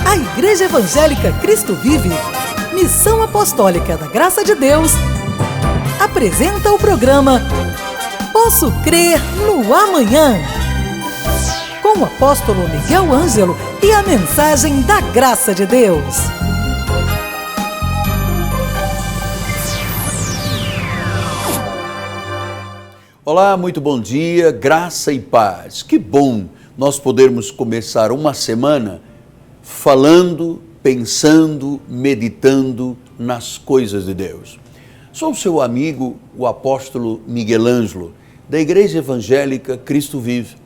A Igreja Evangélica Cristo Vive, Missão Apostólica da Graça de Deus, apresenta o programa Posso Crer no Amanhã, com o apóstolo Miguel Ângelo e a mensagem da Graça de Deus. Olá, muito bom dia, graça e paz. Que bom nós podermos começar uma semana falando, pensando, meditando nas coisas de Deus. Sou seu amigo, o apóstolo Miguel Ângelo, da Igreja Evangélica Cristo Vive.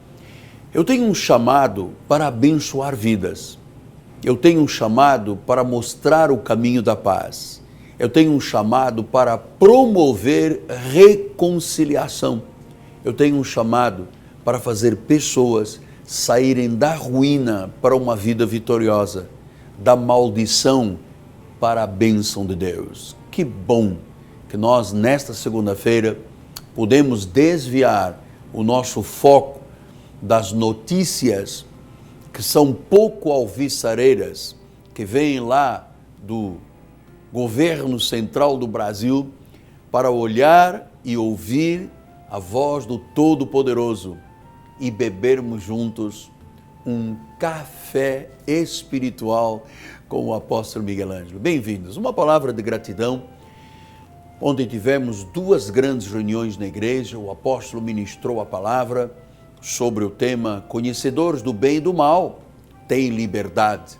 Eu tenho um chamado para abençoar vidas. Eu tenho um chamado para mostrar o caminho da paz. Eu tenho um chamado para promover reconciliação. Eu tenho um chamado para fazer pessoas saírem da ruína para uma vida vitoriosa, da maldição para a bênção de Deus. Que bom que nós, nesta segunda-feira, podemos desviar o nosso foco das notícias que são pouco alvissareiras, que vêm lá do governo central do Brasil, para olhar e ouvir a voz do Todo-Poderoso e bebermos juntos um café espiritual com o apóstolo Miguel Ângelo. Bem-vindos. Uma palavra de gratidão. Ontem tivemos 2 grandes reuniões na igreja. O apóstolo ministrou a palavra sobre o tema Conhecedores do Bem e do Mal têm liberdade.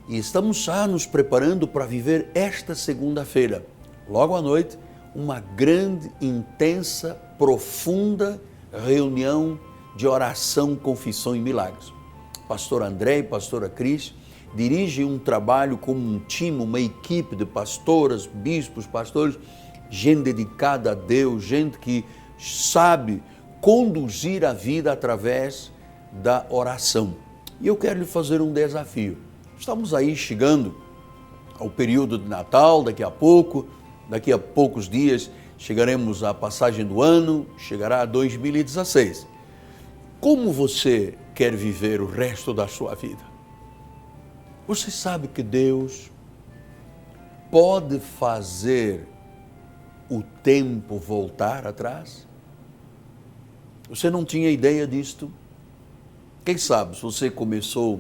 E estamos já nos preparando para viver esta segunda-feira, logo à noite, uma grande, intensa, profunda reunião de oração, confissão e milagres. Pastor André e pastora Cris dirigem um trabalho como um time, uma equipe de pastoras, bispos, pastores, gente dedicada a Deus, gente que sabe conduzir a vida através da oração. E eu quero lhe fazer um desafio. Estamos aí chegando ao período de Natal, daqui a poucos dias chegaremos à passagem do ano, chegará 2016. Como você quer viver o resto da sua vida? Você sabe que Deus pode fazer o tempo voltar atrás? Você não tinha ideia disto? Quem sabe, se você começou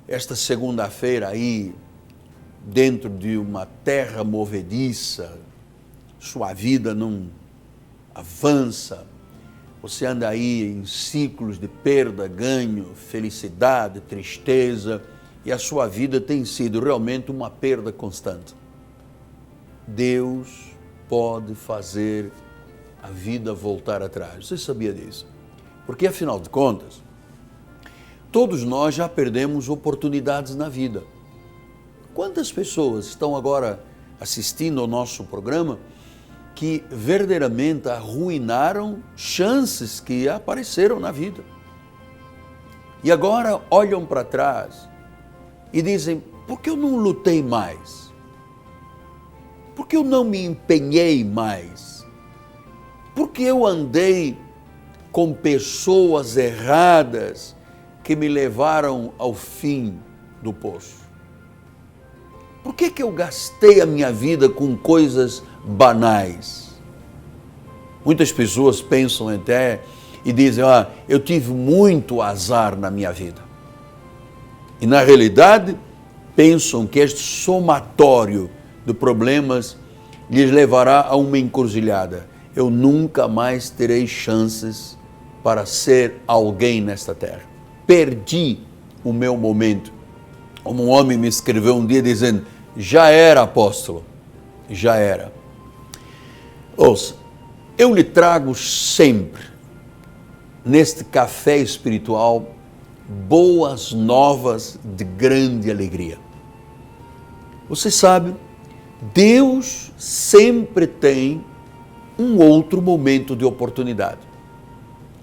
esta segunda-feira aí, dentro de uma terra movediça, sua vida não avança, você anda aí em ciclos de perda, ganho, felicidade, tristeza, e a sua vida tem sido realmente uma perda constante. Deus pode fazer a vida voltar atrás. Você sabia disso? Porque, afinal de contas, todos nós já perdemos oportunidades na vida. Quantas pessoas estão agora assistindo ao nosso programa que verdadeiramente arruinaram chances que apareceram na vida? E agora olham para trás e dizem, por que eu não lutei mais? Por que eu não me empenhei mais? Por que eu andei com pessoas erradas que me levaram ao fim do poço? Por que eu gastei a minha vida com coisas banais? Muitas pessoas pensam até e dizem, eu tive muito azar na minha vida. E na realidade, pensam que este somatório de problemas lhes levará a uma encruzilhada. Eu nunca mais terei chances para ser alguém nesta terra. Perdi o meu momento. Como um homem me escreveu um dia dizendo, já era, apóstolo, já era. Ouça, eu lhe trago sempre, neste café espiritual, boas novas de grande alegria. Você sabe, Deus sempre tem um outro momento de oportunidade.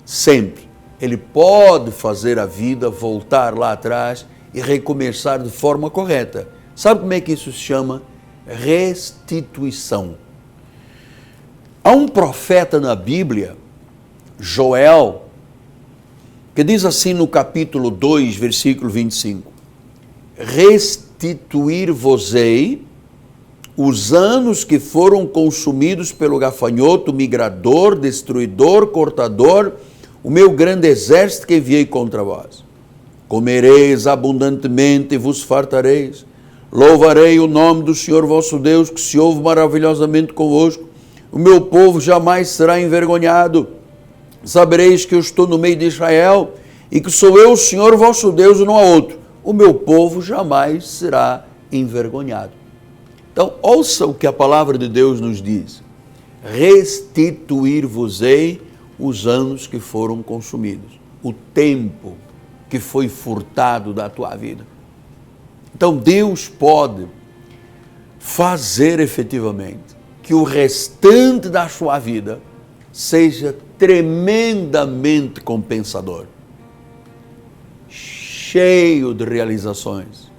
Sempre. Ele pode fazer a vida voltar lá atrás e recomeçar de forma correta. Sabe como é que isso se chama? Restituição. Há um profeta na Bíblia, Joel, que diz assim no capítulo 2, versículo 25, restituir-vos-ei os anos que foram consumidos pelo gafanhoto, migrador, destruidor, cortador, o meu grande exército que enviei contra vós. Comereis abundantemente e vos fartareis. Louvarei o nome do Senhor vosso Deus, que se ouve maravilhosamente convosco. O meu povo jamais será envergonhado. Sabereis que eu estou no meio de Israel e que sou eu o Senhor vosso Deus e não há outro. O meu povo jamais será envergonhado. Então, ouça o que a palavra de Deus nos diz. Restituir-vos-ei os anos que foram consumidos. O tempo que foi furtado da tua vida. Então, Deus pode fazer efetivamente que o restante da sua vida seja tremendamente compensador, cheio de realizações,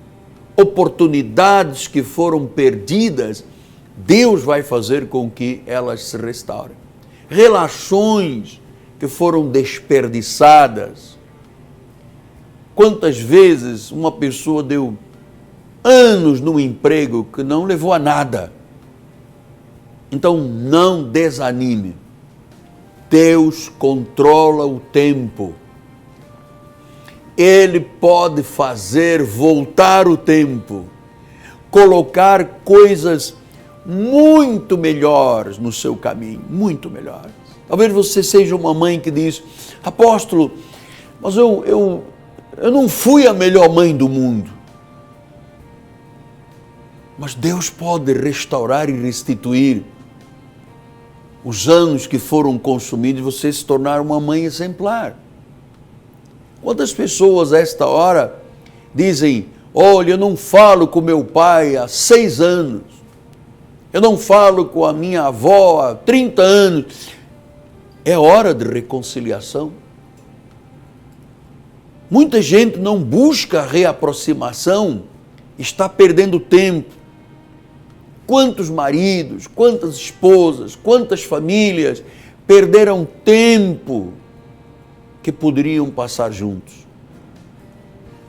oportunidades que foram perdidas, Deus vai fazer com que elas se restaurem. Relações que foram desperdiçadas. Quantas vezes uma pessoa deu anos no emprego que não levou a nada? Então não desanime. Deus controla o tempo. Ele pode fazer voltar o tempo, colocar coisas muito melhores no seu caminho, muito melhores. Talvez você seja uma mãe que diz: apóstolo, mas eu não fui a melhor mãe do mundo. Mas Deus pode restaurar e restituir os anos que foram consumidos e você se tornar uma mãe exemplar. Quantas pessoas a esta hora dizem: olha, eu não falo com meu pai há 6 anos, eu não falo com a minha avó há 30 anos. É hora de reconciliação. Muita gente não busca reaproximação, está perdendo tempo. Quantos maridos, quantas esposas, quantas famílias perderam tempo que poderiam passar juntos?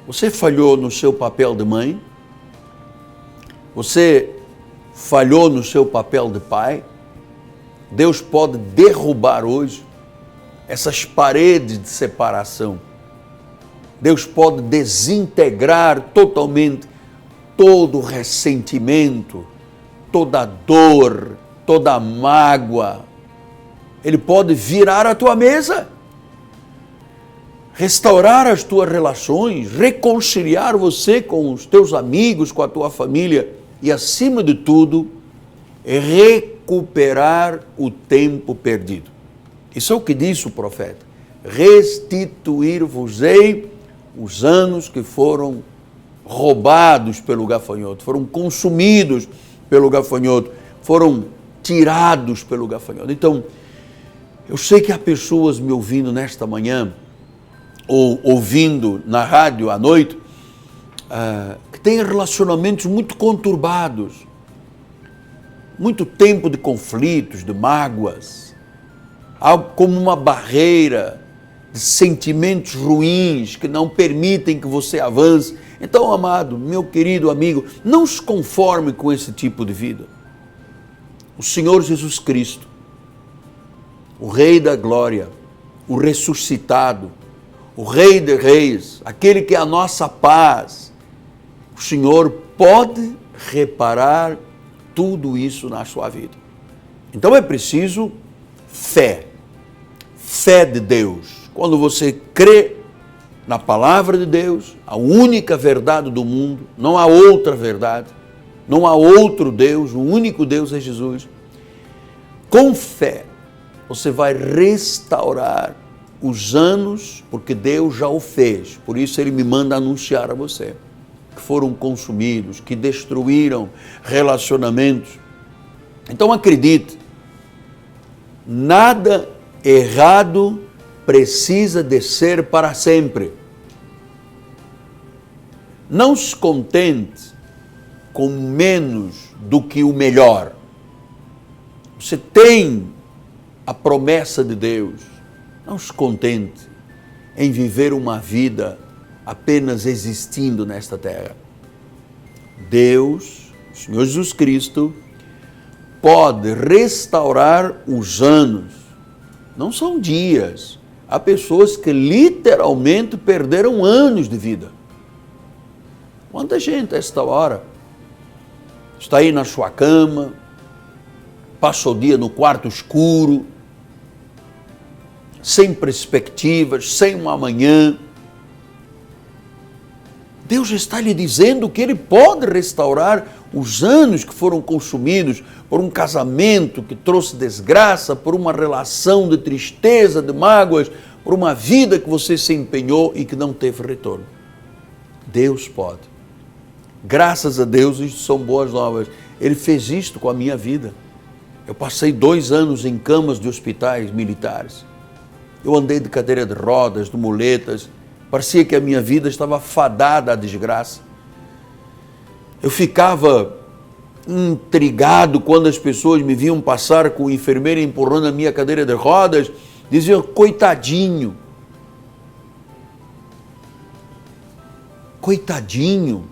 Você falhou no seu papel de mãe? Você falhou no seu papel de pai? Deus pode derrubar hoje essas paredes de separação. Deus pode desintegrar totalmente todo o ressentimento, toda a dor, toda a mágoa. Ele pode virar a tua mesa, restaurar as tuas relações, reconciliar você com os teus amigos, com a tua família e, acima de tudo, recuperar o tempo perdido. Isso é o que disse o profeta. Restituir-vos-ei os anos que foram roubados pelo gafanhoto, foram consumidos pelo gafanhoto, foram tirados pelo gafanhoto. Então, eu sei que há pessoas me ouvindo nesta manhã, ou ouvindo na rádio à noite, que têm relacionamentos muito conturbados, muito tempo de conflitos, de mágoas, algo como uma barreira de sentimentos ruins que não permitem que você avance. Então, amado, meu querido amigo, não se conforme com esse tipo de vida. O Senhor Jesus Cristo, o Rei da Glória, o ressuscitado, o Rei de Reis, aquele que é a nossa paz, o Senhor pode reparar tudo isso na sua vida. Então é preciso fé, fé de Deus. Quando você crê na palavra de Deus, a única verdade do mundo, não há outra verdade, não há outro Deus, o único Deus é Jesus. Com fé, você vai restaurar os anos, porque Deus já o fez, por isso Ele me manda anunciar a você, que foram consumidos, que destruíram relacionamentos. Então acredite, nada errado precisa de ser para sempre. Não se contente com menos do que o melhor. Você tem a promessa de Deus. Não se contente em viver uma vida apenas existindo nesta terra. Deus, o Senhor Jesus Cristo, pode restaurar os anos. Não são dias. Há pessoas que literalmente perderam anos de vida. Quanta gente a esta hora está aí na sua cama, passa o dia no quarto escuro, sem perspectivas, sem um amanhã. Deus está lhe dizendo que Ele pode restaurar os anos que foram consumidos por um casamento que trouxe desgraça, por uma relação de tristeza, de mágoas, por uma vida que você se empenhou e que não teve retorno. Deus pode. Graças a Deus, isto são boas novas. Ele fez isto com a minha vida. Eu passei 2 anos em camas de hospitais militares. Eu andei de cadeira de rodas, de muletas. Parecia que a minha vida estava fadada à desgraça. Eu ficava intrigado quando as pessoas me viam passar com o enfermeiro empurrando a minha cadeira de rodas. Diziam, coitadinho. Coitadinho.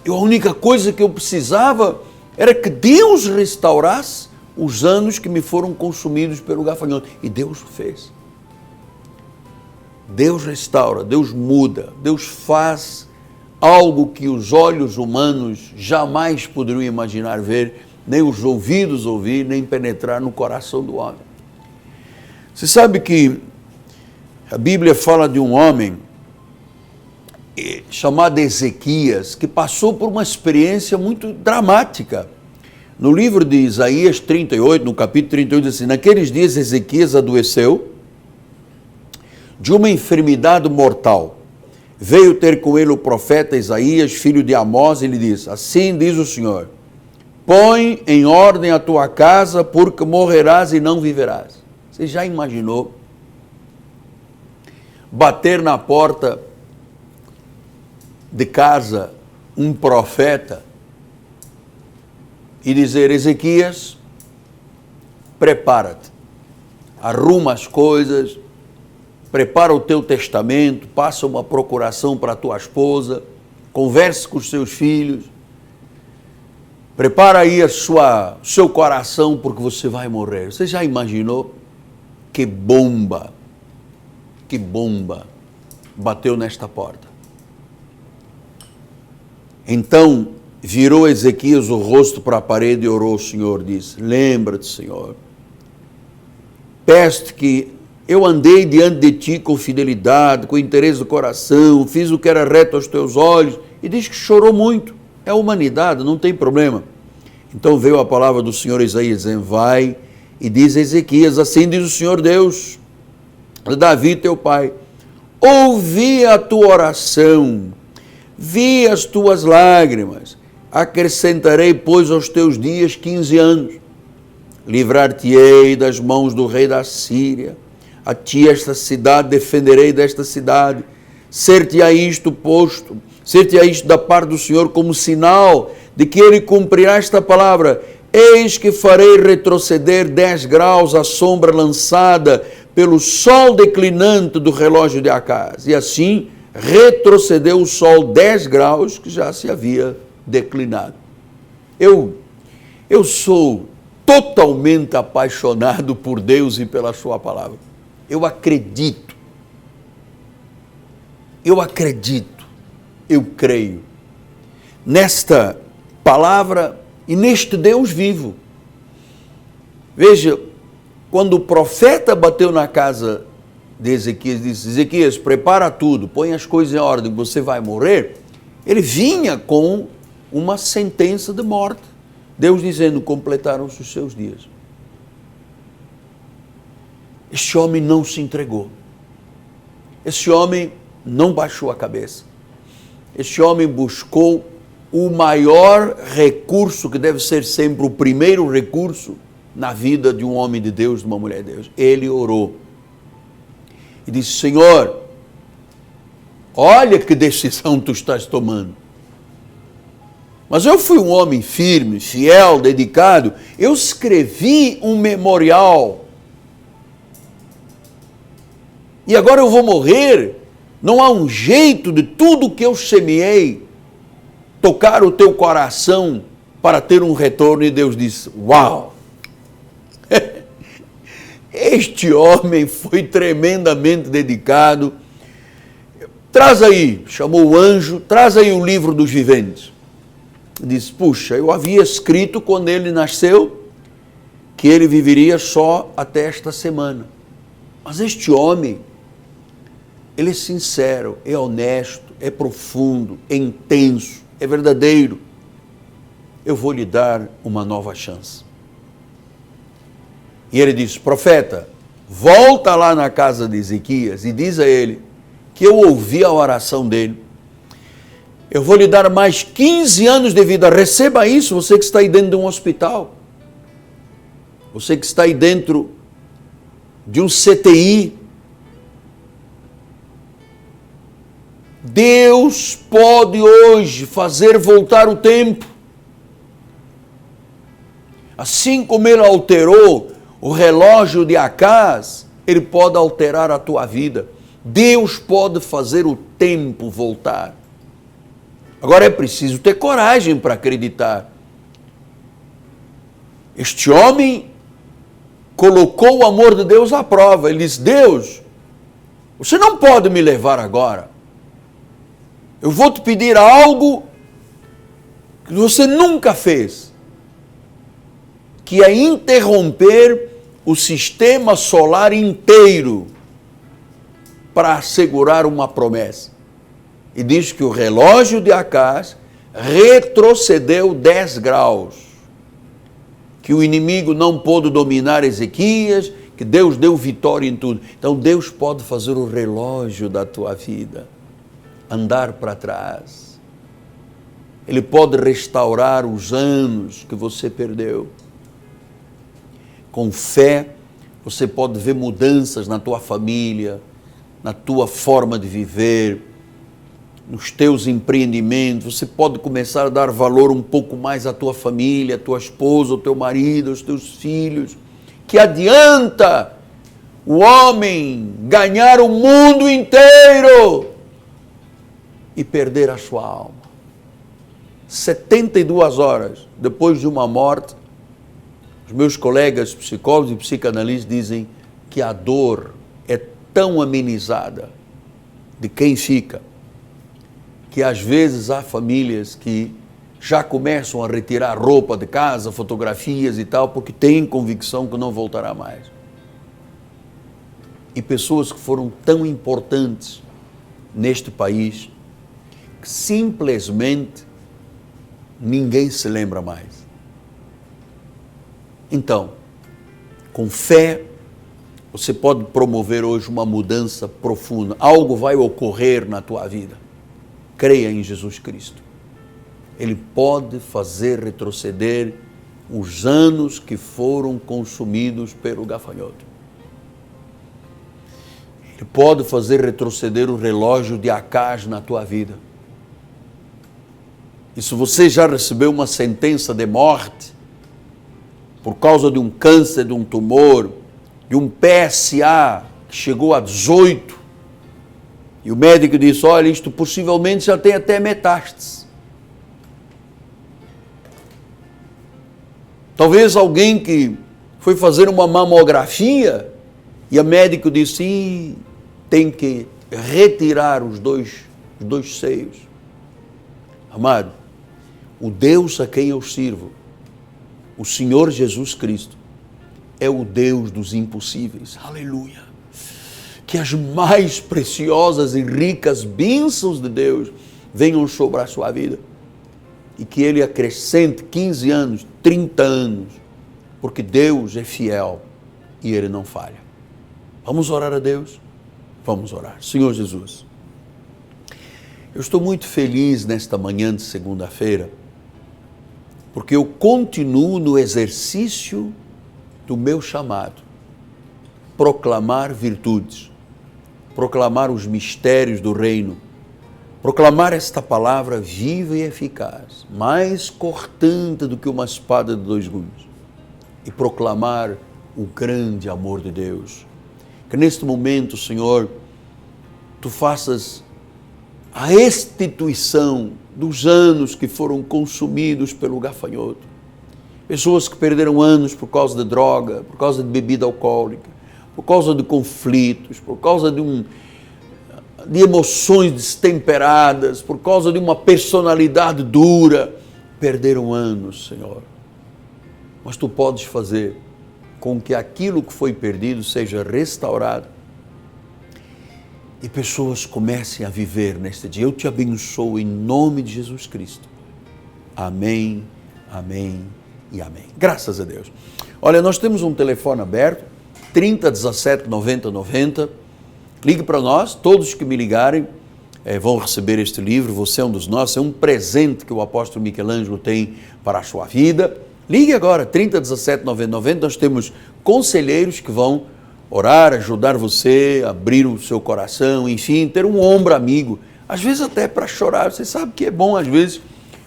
A única coisa que eu precisava era que Deus restaurasse os anos que me foram consumidos pelo gafanhoto. E Deus o fez. Deus restaura, Deus muda, Deus faz algo que os olhos humanos jamais poderiam imaginar ver, nem os ouvidos ouvir, nem penetrar no coração do homem. Você sabe que a Bíblia fala de um homem chamado Ezequias, que passou por uma experiência muito dramática. No livro de Isaías 38, no capítulo 38, diz assim, naqueles dias Ezequias adoeceu de uma enfermidade mortal. Veio ter com ele o profeta Isaías, filho de Amós, e lhe disse, assim diz o Senhor, põe em ordem a tua casa, porque morrerás e não viverás. Você já imaginou bater na porta de casa um profeta e dizer, Ezequias, prepara-te, arruma as coisas, prepara o teu testamento, passa uma procuração para a tua esposa, converse com os seus filhos, prepara aí seu coração porque você vai morrer. Você já imaginou que bomba bateu nesta porta? Então virou Ezequias o rosto para a parede e orou ao Senhor, disse, lembra-te, Senhor, peço-te que eu andei diante de ti com fidelidade, com interesse do coração, fiz o que era reto aos teus olhos, e diz que chorou muito. É a humanidade, não tem problema. Então veio a palavra do Senhor Isaías, dizendo, vai e diz a Ezequias, assim diz o Senhor Deus, Davi teu pai, ouvi a tua oração, vi as tuas lágrimas, acrescentarei, pois, aos teus dias 15 anos, livrar-te-ei das mãos do rei da Síria, a ti esta cidade, defenderei desta cidade, ser-te-á isto posto, ser-te-á isto da parte do Senhor como sinal de que Ele cumprirá esta palavra, eis que farei retroceder 10 graus a sombra lançada pelo sol declinante do relógio de Acaz, e assim retrocedeu o sol 10 graus que já se havia declinado. Eu sou totalmente apaixonado por Deus e pela sua palavra. Eu acredito, eu creio nesta palavra e neste Deus vivo. Veja, quando o profeta bateu na casa de Ezequias, disse, Ezequias, prepara tudo, põe as coisas em ordem, você vai morrer, ele vinha com uma sentença de morte. Deus dizendo, completaram-se os seus dias. Este homem não se entregou. Este homem não baixou a cabeça. Este homem buscou o maior recurso, que deve ser sempre o primeiro recurso na vida de um homem de Deus, de uma mulher de Deus. Ele orou e disse, Senhor, olha que decisão tu estás tomando. Mas eu fui um homem firme, fiel, dedicado. Eu escrevi um memorial. E agora eu vou morrer. Não há um jeito de tudo que eu semeei tocar o teu coração para ter um retorno. E Deus disse: uau! Este homem foi tremendamente dedicado. Traz aí, chamou o anjo, traz aí o livro dos viventes. Disse: puxa, eu havia escrito quando ele nasceu que ele viveria só até esta semana. Mas este homem, ele é sincero, é honesto, é profundo, é intenso, é verdadeiro. Eu vou lhe dar uma nova chance. E ele disse: profeta, volta lá na casa de Ezequias e diz a ele que eu ouvi a oração dele. Eu vou lhe dar mais 15 anos de vida. Receba isso, você que está aí dentro de um hospital. Você que está aí dentro de um CTI. Deus pode hoje fazer voltar o tempo. Assim como ele alterou o relógio de Acaz, ele pode alterar a tua vida. Deus pode fazer o tempo voltar. Agora é preciso ter coragem para acreditar. Este homem colocou o amor de Deus à prova. Ele disse: Deus, você não pode me levar agora. Eu vou te pedir algo que você nunca fez, que é interromper o sistema solar inteiro para assegurar uma promessa. E diz que o relógio de Acaz retrocedeu 10 graus, que o inimigo não pôde dominar Ezequias, que Deus deu vitória em tudo. Então Deus pode fazer o relógio da tua vida andar para trás. Ele pode restaurar os anos que você perdeu. Com fé, você pode ver mudanças na tua família, na tua forma de viver, nos teus empreendimentos. Você pode começar a dar valor um pouco mais à tua família, à tua esposa, ao teu marido, aos teus filhos. Que adianta o homem ganhar o mundo inteiro e perder a sua alma? 72 horas depois de uma morte, os meus colegas psicólogos e psicanalistas dizem que a dor é tão amenizada de quem fica, que às vezes há famílias que já começam a retirar roupa de casa, fotografias e tal, porque têm convicção que não voltará mais. E pessoas que foram tão importantes neste país, que simplesmente ninguém se lembra mais. Então, com fé, você pode promover hoje uma mudança profunda. Algo vai ocorrer na tua vida. Creia em Jesus Cristo. Ele pode fazer retroceder os anos que foram consumidos pelo gafanhoto. Ele pode fazer retroceder o relógio de Acaz na tua vida. E se você já recebeu uma sentença de morte por causa de um câncer, de um tumor, de um PSA que chegou a 18, e o médico disse: olha, isto possivelmente já tem até metástase. Talvez alguém que foi fazer uma mamografia e o médico disse: tem que retirar os dois seios. Amado, o Deus a quem eu sirvo, o Senhor Jesus Cristo, é o Deus dos impossíveis. Aleluia! Que as mais preciosas e ricas bênçãos de Deus venham sobre a sua vida. E que Ele acrescente 15 anos, 30 anos, porque Deus é fiel e Ele não falha. Vamos orar a Deus? Vamos orar. Senhor Jesus, eu estou muito feliz nesta manhã de segunda-feira, porque eu continuo no exercício do meu chamado, proclamar virtudes, proclamar os mistérios do reino, proclamar esta palavra viva e eficaz, mais cortante do que uma espada de 2 gumes, e proclamar o grande amor de Deus. Que neste momento, Senhor, tu faças a restituição dos anos que foram consumidos pelo gafanhoto. Pessoas que perderam anos por causa de droga, por causa de bebida alcoólica, por causa de conflitos, por causa de emoções destemperadas, por causa de uma personalidade dura, perderam anos, Senhor. Mas tu podes fazer com que aquilo que foi perdido seja restaurado e pessoas comecem a viver neste dia. Eu te abençoo em nome de Jesus Cristo. Amém, amém e amém. Graças a Deus. Olha, nós temos um telefone aberto, 30 17 90 90. Ligue para nós, todos que me ligarem vão receber este livro. Você é um dos nossos, é um presente que o apóstolo Michelangelo tem para a sua vida. Ligue agora, 30 17 90 90. Nós temos conselheiros que vão orar, ajudar você, abrir o seu coração, enfim, ter um ombro amigo. Às vezes até para chorar. Você sabe que é bom, às vezes,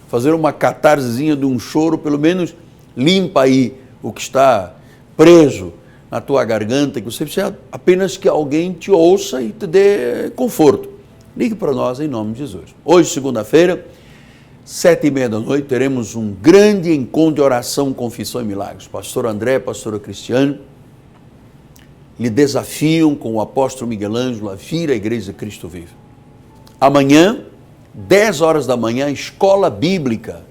fazer uma catarsezinha de um choro, pelo menos limpa aí o que está preso na tua garganta, que você precisa apenas que alguém te ouça e te dê conforto. Ligue para nós em nome de Jesus. Hoje, segunda-feira, 7h30 da noite, teremos um grande encontro de oração, confissão e milagres. Pastor André, pastora Cristiane, lhe desafiam com o apóstolo Michelangelo a vir à Igreja Cristo Vive. Amanhã, 10 horas da manhã, escola bíblica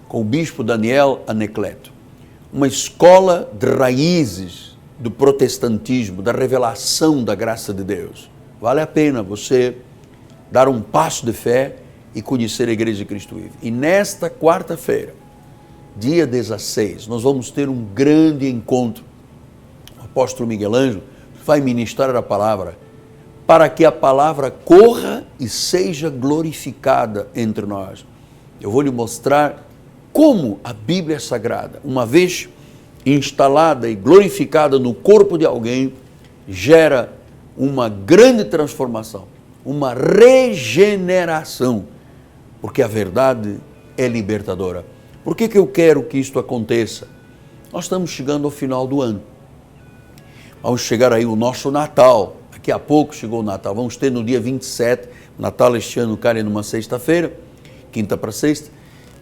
com o bispo Daniel Anecleto. Uma escola de raízes do protestantismo, da revelação da graça de Deus. Vale a pena você dar um passo de fé e conhecer a Igreja Cristo Vive. E nesta quarta-feira, dia 16, nós vamos ter um grande encontro. O apóstolo Michelangelo vai ministrar a palavra para que a palavra corra e seja glorificada entre nós. Eu vou lhe mostrar como a Bíblia Sagrada, uma vez instalada e glorificada no corpo de alguém, gera uma grande transformação, uma regeneração, porque a verdade é libertadora. Por que eu quero que isto aconteça? Nós estamos chegando ao final do ano. Vamos chegar aí o nosso Natal. Daqui a pouco chegou o Natal. Vamos ter no dia 27, o Natal este ano cai numa sexta-feira, quinta para sexta.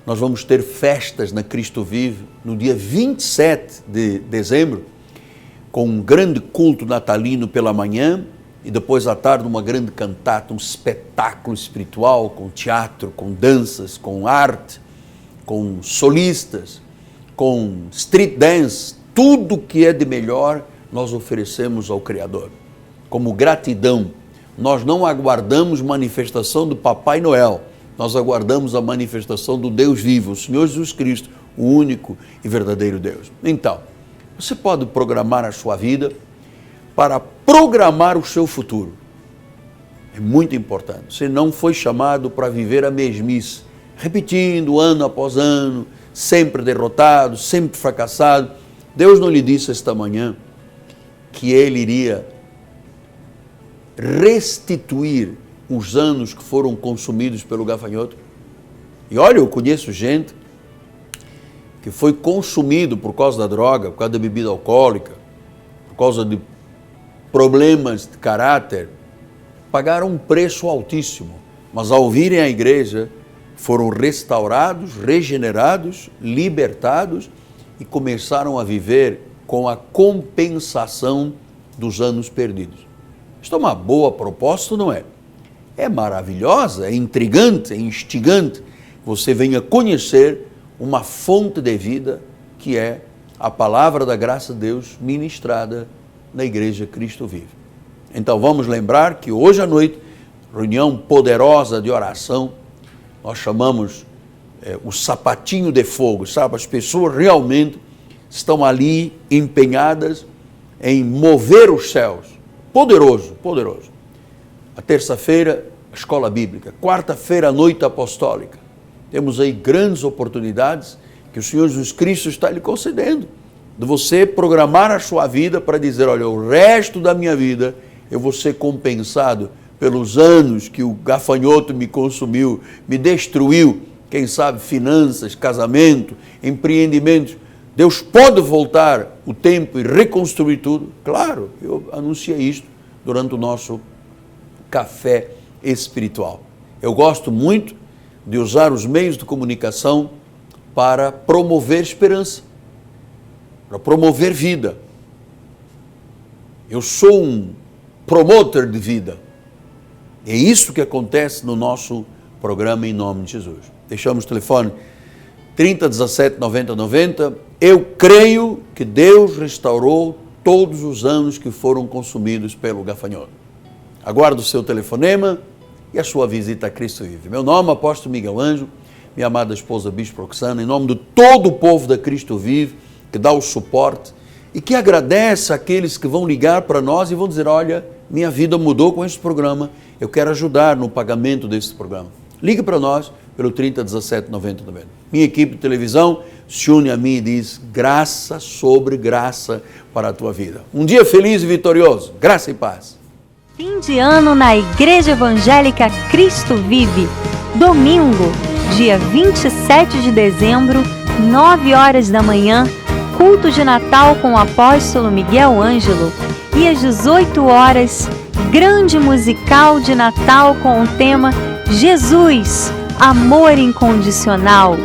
Nós vamos ter festas na Cristo Vive no dia 27 de dezembro, com um grande culto natalino pela manhã e depois à tarde uma grande cantata, um espetáculo espiritual com teatro, com danças, com arte, com solistas, com street dance, tudo que é de melhor nós oferecemos ao Criador. Como gratidão, nós não aguardamos manifestação do Papai Noel, nós aguardamos a manifestação do Deus vivo, o Senhor Jesus Cristo, o único e verdadeiro Deus. Então, você pode programar a sua vida para programar o seu futuro. É muito importante. Você não foi chamado para viver a mesmice, repetindo ano após ano, sempre derrotado, sempre fracassado. Deus não lhe disse esta manhã que Ele iria restituir os anos que foram consumidos pelo gafanhoto? E olha, eu conheço gente que foi consumido por causa da droga, por causa da bebida alcoólica, por causa de problemas de caráter, pagaram um preço altíssimo, mas ao virem à igreja foram restaurados, regenerados, libertados e começaram a viver com a compensação dos anos perdidos. Isto é uma boa proposta, não é? É maravilhosa, é intrigante, é instigante. Você venha conhecer uma fonte de vida que é a palavra da graça de Deus ministrada na Igreja Cristo Vive. Então vamos lembrar que hoje à noite, reunião poderosa de oração, nós chamamos o sapatinho de fogo, sabe? As pessoas realmente estão ali empenhadas em mover os céus. Poderoso, poderoso. A terça-feira, a escola bíblica. Quarta-feira, a noite apostólica. Temos aí grandes oportunidades que o Senhor Jesus Cristo está lhe concedendo, de você programar a sua vida para dizer, olha, o resto da minha vida eu vou ser compensado pelos anos que o gafanhoto me consumiu, me destruiu, quem sabe finanças, casamento, empreendimentos. Deus pode voltar o tempo e reconstruir tudo? Claro, eu anunciei isto durante o nosso café espiritual. Eu gosto muito de usar os meios de comunicação para promover esperança, para promover vida. Eu sou um promotor de vida. É isso que acontece no nosso programa Em Nome de Jesus. Deixamos o telefone 3017 90 90. Eu creio que Deus restaurou todos os anos que foram consumidos pelo gafanhoto. Aguardo o seu telefonema e a sua visita a Cristo Vive. Meu nome é Apóstolo Miguel Ângelo, minha amada esposa Bispo Roxana, em nome de todo o povo da Cristo Vive, que dá o suporte e que agradece aqueles que vão ligar para nós e vão dizer, olha, minha vida mudou com este programa, eu quero ajudar no pagamento deste programa. Ligue para nós pelo 3017 90 90. Minha equipe de televisão se une a mim e diz, graça sobre graça para a tua vida. Um dia feliz e vitorioso, graça e paz. Fim de ano na Igreja Evangélica Cristo Vive. Domingo, dia 27 de dezembro, 9 horas da manhã, culto de Natal com o apóstolo Miguel Ângelo. E às 18 horas, grande musical de Natal com o tema Jesus, Amor Incondicional.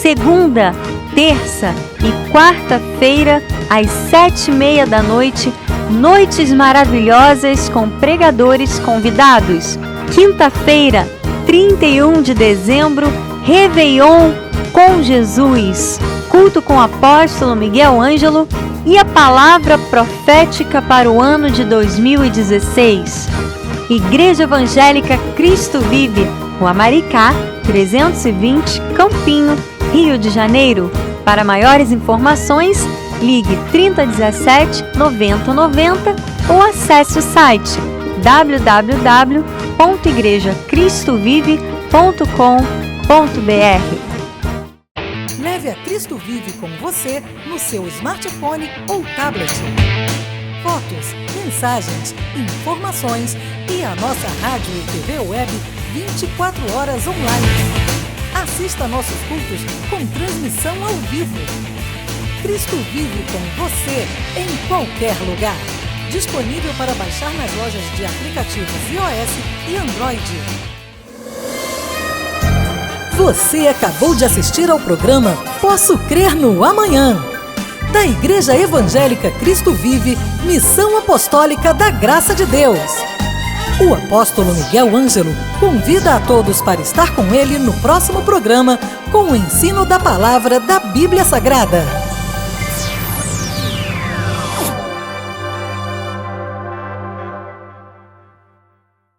Segunda, terça e quarta-feira, às 7h30 da noite, noites maravilhosas com pregadores convidados. Quinta-feira, 31 de dezembro, Réveillon com Jesus, culto com o apóstolo Miguel Ângelo e a palavra profética para o ano de 2016. Igreja Evangélica Cristo Vive, Rua Maricá, 320, Campinho, Rio de Janeiro. Para maiores informações, ligue 3017 90 90 ou acesse o site www.igrejacristovive.com.br. Leve a Cristo Vive com você no seu smartphone ou tablet. Fotos, mensagens, informações e a nossa rádio e TV web 24 horas online. Assista nossos cultos com transmissão ao vivo. Cristo Vive com você em qualquer lugar. Disponível para baixar nas lojas de aplicativos iOS e Android. Você acabou de assistir ao programa Posso Crer no Amanhã, da Igreja Evangélica Cristo Vive, Missão Apostólica da Graça de Deus. O apóstolo Miguel Ângelo convida a todos para estar com ele no próximo programa com o ensino da palavra da Bíblia Sagrada.